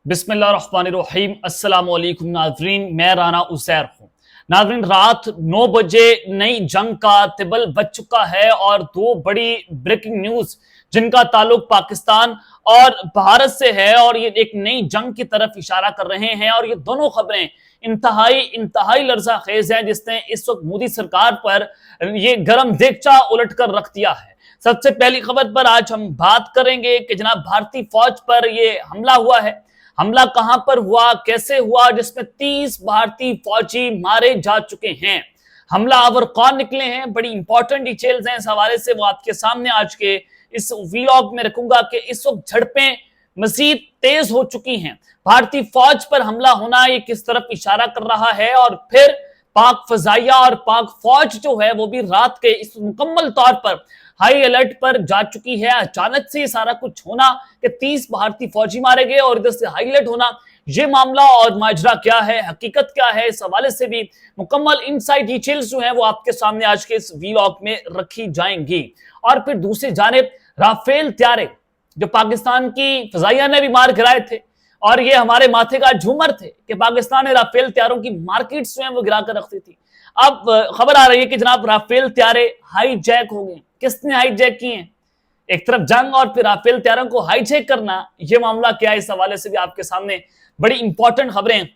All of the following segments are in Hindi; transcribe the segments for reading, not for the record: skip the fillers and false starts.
बिस्मिल्लाहिर्रहमानिर्रहीम। अस्सलाम वालेकुम नाज़रीन, मैं राना उसैर हूँ। नाज़रीन, रात 9 बजे नई जंग का तिबल बज चुका है और दो बड़ी ब्रेकिंग न्यूज जिनका ताल्लुक पाकिस्तान और भारत से है और ये एक नई जंग की तरफ इशारा कर रहे हैं। और ये दोनों खबरें इंतहाई इंतहाई लर्जा खेज हैं, जिसने इस वक्त मोदी सरकार पर ये गरम देगचा उलट कर रख दिया है। सबसे पहली खबर पर आज हम बात करेंगे कि जनाब भारतीय फौज पर यह हमला हुआ है। हमला कहां पर हुआ, कैसे हुआ, जिसमें 30 भारतीय फौजी मारे जा चुके हैं। हमलावर कौन निकले हैं, बड़ी इंपॉर्टेंट डिटेल्स हैं इस हवाले से, वो आपके सामने आज के इस व्लॉग में रखूंगा कि इस वक्त झड़पें मजीद तेज हो चुकी हैं। भारतीय फौज पर हमला होना ये किस तरफ इशारा कर रहा है, और फिर पाक फजाइया और पाक फौज जो है वो भी रात के इस मुकम्मल तौर पर हाई अलर्ट पर जा चुकी है। अचानक से सारा कुछ होना कि 30 भारतीय फौजी मारे गए और इधर से हाई अलर्ट होना, ये मामला और माजरा क्या है, हकीकत क्या है, इस हवाले से भी मुकम्मल इनसाइड डिटेल्स जो है वो आपके सामने आज के इस व्लॉग में रखी जाएंगी। और फिर दूसरी जानिब राफेल त्यारे जो पाकिस्तान की फजाइया ने भी मार गिराए थे, और ये हमारे माथे का झूमर थे कि पाकिस्तान ने राफेल त्यारों की मार्केट जो है वो गिरा कर रखती थी। अब खबर आ रही है कि जनाब राफेल त्यारे हाईजैक हो गए। किसने हाईजैक किए हैं? एक तरफ जंग और फिर राफेल त्यारों को हाईजैक करना, यह मामला क्या है, इस हवाले से भी आपके सामने बड़ी इंपॉर्टेंट खबरें।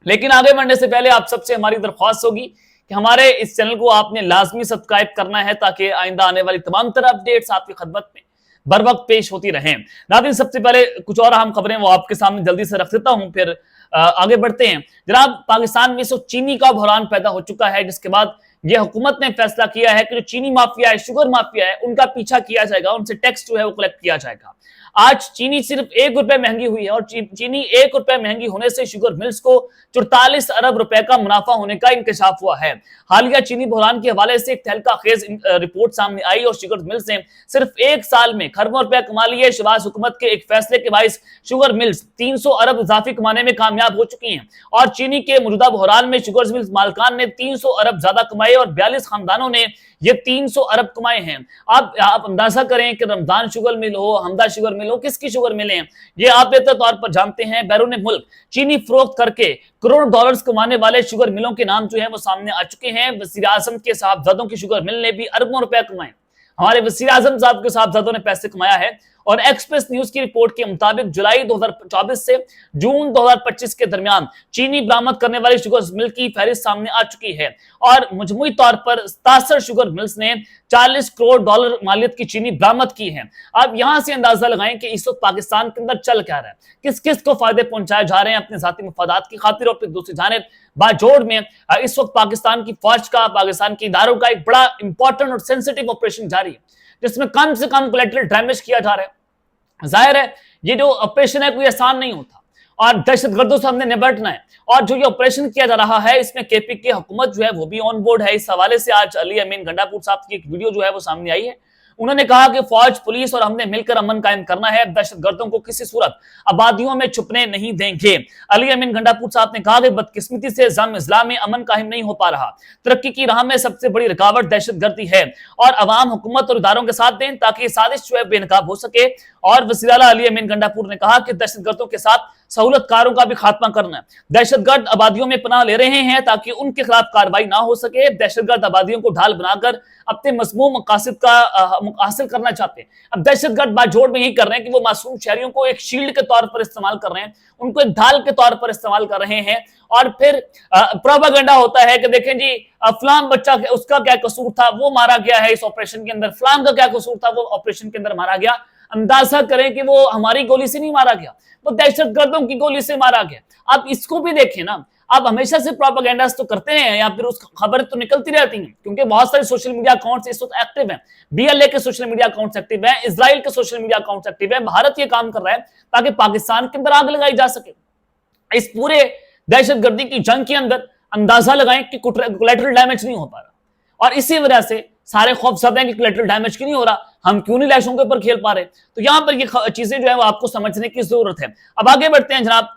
लेकिन आगे बढ़ने से पहले आप सबसे हमारी दरख्वास्त होगी कि हमारे इस चैनल को आपने लाजमी सब्सक्राइब करना है, ताकि आइंदा आने वाली तमाम तरह अपडेट्स आपकी खिदमत में बर वक्त पेश होती रहें। नाज़रीन, सबसे पहले कुछ और अहम खबरें वो आपके सामने जल्दी से रख देता हूं, फिर आगे बढ़ते हैं। जनाब, पाकिस्तान में चीनी का बहरान पैदा हो चुका है, जिसके बाद यह हुकूमत ने फैसला किया है कि जो चीनी माफिया है, शुगर माफिया है, उनका पीछा किया जाएगा, उनसे टैक्स जो है वो कलेक्ट किया जाएगा। आज चीनी सिर्फ ₹1 महंगी हुई है, और चीनी ₹1 महंगी होने से शुगर मिल्स को 44 अरब रुपए का मुनाफा होने का इंकशाफ हुआ है। हालिया चीनी बहरान के हवाले से एक तहलका खेज रिपोर्ट सामने आई और शुगर मिल्स ने सिर्फ एक साल में खरबों रुपए कमा लिए। शहबाज हुकूमत के एक फैसले के बाइस शुगर मिल्स 300 अरब इजाफी कमाने में कामयाब हो चुकी हैं, और चीनी के मौजूदा बहरान में शुगर मिल्स मालकान ने 300 अरब ज्यादा कमाए और 42 खानदानों ने ये 300 अरब कमाए हैं। आप अंदाजा करें कि रमजान शुगर मिल हो, हमदा शुगर मिल हो, किसकी शुगर मिले हैं, ये आप बेहतर तौर पर जानते हैं। बैरून मुल्क चीनी फरोख्त करके करोड़ डॉलर्स कमाने वाले शुगर मिलों के नाम जो है वो सामने आ चुके हैं। वज़ीर आज़म के साहबजादों की शुगर मिल ने भी अरबों रुपए कमाए। हमारे वज़ीर आज़म साहब के साहबजादों ने पैसे कमाया है। और एक्सप्रेस न्यूज की रिपोर्ट के मुताबिक जुलाई 2024 से जून 2025 के दरमियान चीनी बरामद करने वाली शुगर मिल की फहरिस्त सामने आ चुकी है, और मजमूई तौर पर 67 शुगर मिल्स ने 40 करोड़ डॉलर मालियत की चीनी बरामद की है। अब यहां से अंदाजा लगाएं कि इस वक्त पाकिस्तान के अंदर चल क्या रहा है, किस किस को फायदे पहुंचाए जा रहे हैं अपने जाती मफादात की खातिर। और फिर दूसरी जानिब बाजोड़ में इस वक्त पाकिस्तान की फौज का, पाकिस्तान के इदारों का एक बड़ा इंपॉर्टेंट और सेंसिटिव ऑपरेशन जारी है, जिसमें कम से कम कोलैटरल डैमेज किया जा रहा है। जाहिर है ये जो ऑपरेशन है कोई आसान नहीं होता, और दहशतगर्दों से हमने निपटना है। और जो ये ऑपरेशन किया जा रहा है इसमें केपी की हुकूमत जो है वो भी ऑन बोर्ड है। इस हवाले से आज अली अमीन गंडापुर साहब की एक वीडियो जो है वो सामने आई है। उन्होंने कहा कि फौज, पुलिस और हमने मिलकर अमन कायम करना है, दहशतगर्दों को किसी सूरत आबादियों में छुपने नहीं देंगे। अली अमीन गंडापुर साहब ने कहा कि बदकिस्मती से इस्लाम में अमन कायम नहीं हो पा रहा। तरक्की की राह में सबसे बड़ी रुकावट दहशतगर्दी है, और अवाम, हुकूमत और इदारों के साथ दें ताकि साजिश जो है बेनकाब हो सके। और वज़ीर आला अली अमीन गंडापुर ने कहा कि दहशतगर्दों के साथ सहूलतकारों का भी खात्मा करना है। दहशतगर्द आबादियों में पनाह ले रहे हैं ताकि उनके खिलाफ कार्रवाई ना हो सके। दहशतगर्द आबादियों को ढाल बनाकर अपने मज़मूम मकासद का हासिल करना चाहते हैं। अब दहशतगर्द बाजोड़ में यही कर रहे हैं कि वो मासूम शहरियों को एक शील्ड के तौर पर इस्तेमाल कर रहे हैं, उनको एक ढाल के तौर पर इस्तेमाल कर रहे हैं। और फिर प्रोपेगेंडा होता है कि देखें जी फलां बच्चा, उसका क्या कसूर था, वो मारा गया है इस ऑपरेशन के अंदर, फलां का क्या कसूर था, वो ऑपरेशन के अंदर मारा गया। अंदाजा करें कि वो हमारी गोली से नहीं मारा गया, वो दहशतगर्दों की गोली से मारा गया। आप इसको भी देखें ना, आप हमेशा से प्रोपेगेंडास तो करते हैं, या फिर उस खबर तो निकलती रहती हैं, क्योंकि बहुत सारे सोशल मीडिया अकाउंट्स इस वक्त एक्टिव हैं। बीएलए के सोशल मीडिया अकाउंट्स एक्टिव हैं, इजराइल के सोशल मीडिया अकाउंट्स एक्टिव हैं। भारत ये काम कर रहा है ताकि पाकिस्तान के अंदर आग लगाई जा सके। इस पूरे दहशतगर्दी की जंग के अंदर अंदाजा लगाएं कि कोलैटरल डैमेज नहीं हो पा रहा, और इसी वजह से सारे खौफजदा हैं कि कोलैटरल डैमेज क्यों नहीं हो रहा, हम क्यों नहीं लाशों के ऊपर खेल पा रहे। तो यहां पर ये चीजें जो है वो आपको समझने की जरूरत है। अब आगे बढ़ते हैं जनाब,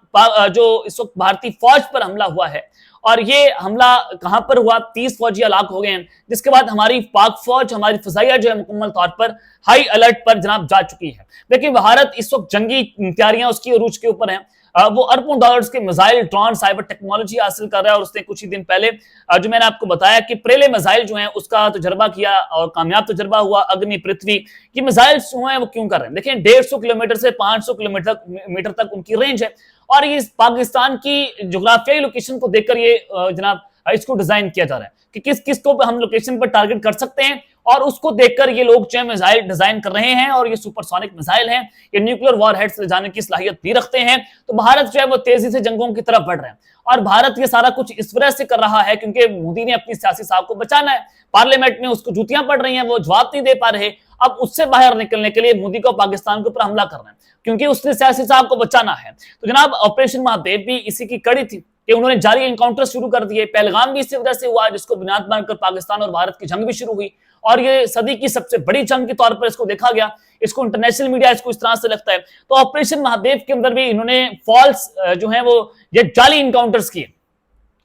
जो इस वक्त भारतीय फौज पर हमला हुआ है, और ये हमला कहां पर हुआ, 30 फौजी हलाक हो गए हैं, जिसके बाद हमारी पाक फौज, हमारी फजाइया जो है मुकम्मल तौर पर हाई अलर्ट पर जनाब जा चुकी है। लेकिन भारत इस वक्त जंगी तैयारियां उसकी अरूज के ऊपर है। वो अरबों डॉलर्स के मिसाइल, ड्रोन, साइबर टेक्नोलॉजी हासिल कर रहा है। और उसने कुछ ही दिन पहले जो मैंने आपको बताया कि प्रेले मिसाइल जो है उसका तजर्बा किया और कामयाब तजर्बा हुआ। अग्नि, पृथ्वी, ये मिसाइल जो है वो क्यों कर रहे हैं? देखिए 150 किलोमीटर से 500 किलोमीटर तक उनकी रेंज है और ये पाकिस्तान की जोग्राफियाई लोकेशन को देखकर ये जनाब इसको डिजाइन किया जा रहा है कि किस किस को हम लोकेशन पर टारगेट कर सकते हैं और उसको देखकर ये लोग जो है मिसाइल डिजाइन कर रहे हैं। और ये सुपरसोनिक मिसाइल हैं, ये न्यूक्लियर वॉरहेड्स ले जाने की सलाहियत भी रखते हैं। तो भारत जो है वो तेजी से जंगों की तरफ बढ़ रहे हैं और भारत ये सारा कुछ इस वजह से कर रहा है क्योंकि मोदी ने अपनी सियासी साहब को बचाना है। पार्लियामेंट में उसको जूतियां पड़ रही हैं, वो जवाब नहीं दे पा रहे। अब उससे बाहर निकलने के लिए मोदी को पाकिस्तान के ऊपर हमला करना है क्योंकि उसने सियासी साहब को बचाना है। तो जनाब ऑपरेशन महादेव भी इसी की कड़ी थी कि उन्होंने जारी एनकाउंटर शुरू कर दिए। पहलगाम भी इसी वजह से हुआ जिसको बुनियाद बनाकर पाकिस्तान और भारत की जंग भी शुरू हुई और ये सदी की सबसे बड़ी जंग के तौर पर इसको देखा गया। इसको इंटरनेशनल मीडिया इसको इस तरह से लगता है। तो ऑपरेशन महादेव के अंदर भी इन्होंने फॉल्स जो है वो ये जाली एनकाउंटर्स किए।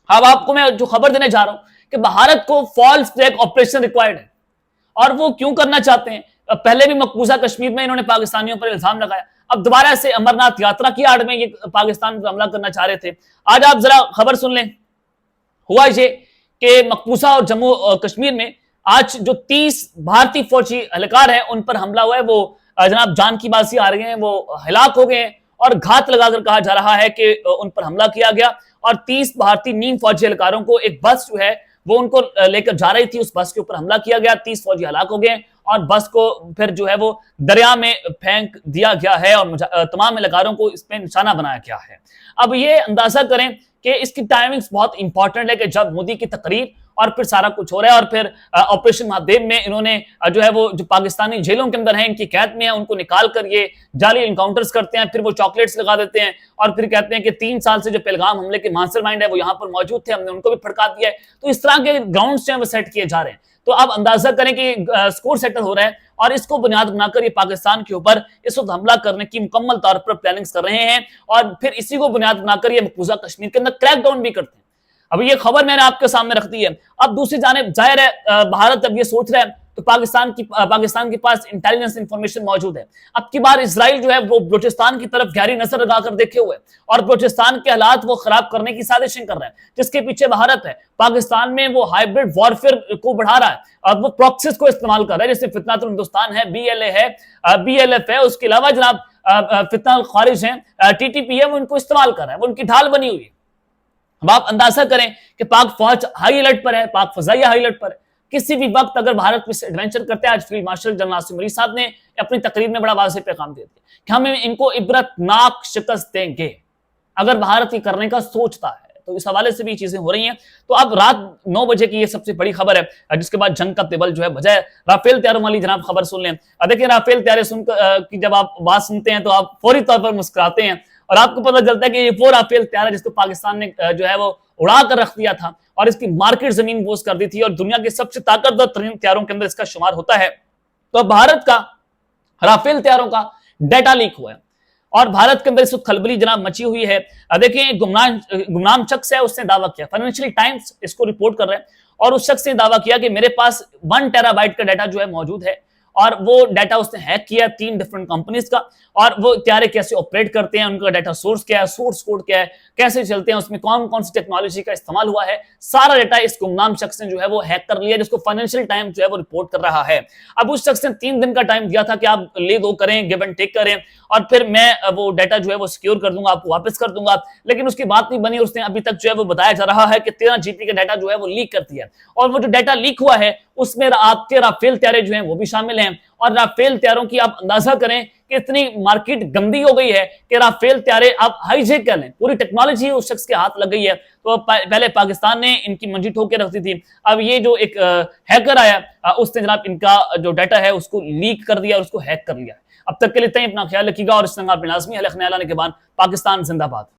अब आपको मैं जो खबर देने जा रहा हूं कि भारत को फॉल्स फ्लैग ऑपरेशन रिक्वायर्ड है और वो क्यों करना चाहते हैं? पहले भी मकबूजा कश्मीर में इन्होंने पाकिस्तानियों पर इल्जाम लगाया, अब दोबारा से अमरनाथ यात्रा की आड़ में ये पाकिस्तान पर हमला करना चाह रहे थे। आज आप जरा खबर सुन लें। हुआ ये कि मकबूजा और जम्मू कश्मीर में आज जो 30 भारतीय फौजी एहलकार हैं उन पर हमला हुआ है। वो जनाब जान की बाजी आ रही है, वो हलाक हो गए हैं और घात लगाकर कहा जा रहा है कि उन पर हमला किया गया और 30 भारतीय नीम फौजी एहलकारों को एक बस जो है वो उनको लेकर जा रही थी, उस बस के ऊपर हमला किया गया। 30 फौजी हलाक हो गए और बस को फिर जो है वो दरिया में फेंक दिया गया है और तमाम एहलकारों को इस पे निशाना बनाया गया है। अब ये अंदाजा करें कि इसकी टाइमिंग्स बहुत इंपॉर्टेंट है कि जब मोदी की तकरीर और फिर सारा कुछ हो रहा है और फिर ऑपरेशन महादेव में इन्होंने जो है वो जो पाकिस्तानी जेलों के अंदर हैं, इनकी कैद में है, उनको निकाल कर ये जाली एनकाउंटर्स करते हैं, फिर वो चॉकलेट्स लगा देते हैं और फिर कहते हैं कि 3 साल से जो पहलगाम हमले के मास्टरमाइंड है वो यहाँ पर मौजूद थे, हमने उनको भी फड़का दिया है। तो इस तरह के ग्राउंड्स जो है वो सेट किए जा रहे हैं। तो आप अंदाजा करें कि स्कोर सेटल हो रहा है और इसको बुनियाद बनाकर ये पाकिस्तान के ऊपर इस वक्त हमला करने की मुकम्मल तौर पर प्लानिंग्स कर रहे हैं और फिर इसी को बुनियाद बनाकर ये मकबूजा कश्मीर के अंदर क्रैकडाउन भी करते हैं। अब ये खबर मैंने आपके सामने रख दी है। अब दूसरी जानिब जाहिर है भारत अब ये सोच रहा है तो पाकिस्तान के पास इंटेलिजेंस इंफॉर्मेशन मौजूद है। अब की बार इजराइल जो है वो बलूचिस्तान की तरफ गहरी नजर लगाकर देखे हुए और बलूचिस्तान के हालात वो खराब करने की साजिशें कर रहा है, जिसके पीछे भारत है। पाकिस्तान में वो हाइब्रिड वॉरफेयर को बढ़ा रहा है और वो प्रॉक्सीज को इस्तेमाल कर रहा है, जैसे फितनातुल हिंदुस्तान है, BLA है, BLF है, उसके अलावा जनाब फितना खारिज है, TTP है, वो इनको इस्तेमाल कर रहा है, वो उनकी ढाल बनी हुई है। अब आप अंदाजा करें कि पाक फौज हाई अलर्ट पर है, पाक फजाइया हाई अलर्ट पर है। किसी भी वक्त अगर भारत में एडवेंचर करते हैं, आज field marshal general Asim Malik साहब ने अपनी तकरीर में बड़ा वाज़ेह पैगाम दे दिया कि हम इनको इबरतनाक शिकस्त देंगे अगर भारत ये करने का सोचता है। तो इस हवाले से भी चीजें हो रही हैं। तो अब रात 9 बजे की ये सबसे बड़ी खबर है, जिसके बाद जंग का तेबल जो है बजाय राफेल तैयारों वाली जनाब खबर सुन लें। देखिए राफेल तैयारे सुनकर कि जब आप बात सुनते हैं तो आप फौरी तौर पर मुस्कुराते हैं और आपको पता चलता है कि ये वो राफेल तैयार है जिसको पाकिस्तान ने जो है वो उड़ा कर रख दिया था और इसकी मार्केट जमीन बोझ कर दी थी और दुनिया के सबसे ताकतवर तरीन तैयारों के अंदर इसका शुमार होता है। तो भारत का राफेल तैयारों का डेटा लीक हुआ है और भारत के अंदर इस वक्त खलबली जनाब मची हुई है। देखिए गुमनाम शख्स है, उसने दावा किया, फाइनेंशियल टाइम्स इसको रिपोर्ट कर रहे हैं और उस शख्स ने दावा किया कि मेरे पास 1 टेराबाइट का डाटा जो है मौजूद है और वो डाटा उसने हैक किया 3 डिफरेंट कंपनीज का और वो तैयारे कैसे ऑपरेट करते हैं, उनका डाटा सोर्स क्या है, सोर्स कोड क्या है, कैसे चलते हैं, उसमें कौन कौन सी टेक्नोलॉजी का इस्तेमाल हुआ है, सारा डाटा इस गुमनाम शख्स ने जो है वो हैक कर लिया, जिसको फाइनेंशियल टाइम्स जो है वो रिपोर्ट कर रहा है। अब उस शख्स ने 3 दिन का टाइम दिया था कि आप ले दो करें, गिव एंड टेक करें और फिर मैं वो डाटा जो है वो सिक्योर कर दूंगा, आपको वापस कर दूंगा, लेकिन उसकी बात नहीं बनी। उसने अभी तक जो है वो बताया जा रहा है कि 13 GB का डाटा जो है वो लीक कर दिया और वो जो डाटा लीक हुआ है उसमें आपके राफेल तैयारे जो हैं वो भी शामिल हैं और राफेल तैयारों की आप अंदाजा करें कि इतनी मार्केट गंदी हो गई है कि राफेल तैयारे आप हाईजेक कर लें, पूरी टेक्नोलॉजी उस शख्स के हाथ लग गई है। तो पहले पाकिस्तान ने इनकी मंजी ठोक के रखती थी, अब ये जो एक हैकर आया उसने जनाब इनका जो डाटा है उसको लीक कर दिया और उसको हैक कर लिया। अब तक के लिए इतना ही, अपना ख्याल रखिएगा और इस तरह आप लाजमी हलक नया लाने के बाद पाकिस्तान जिंदाबाद।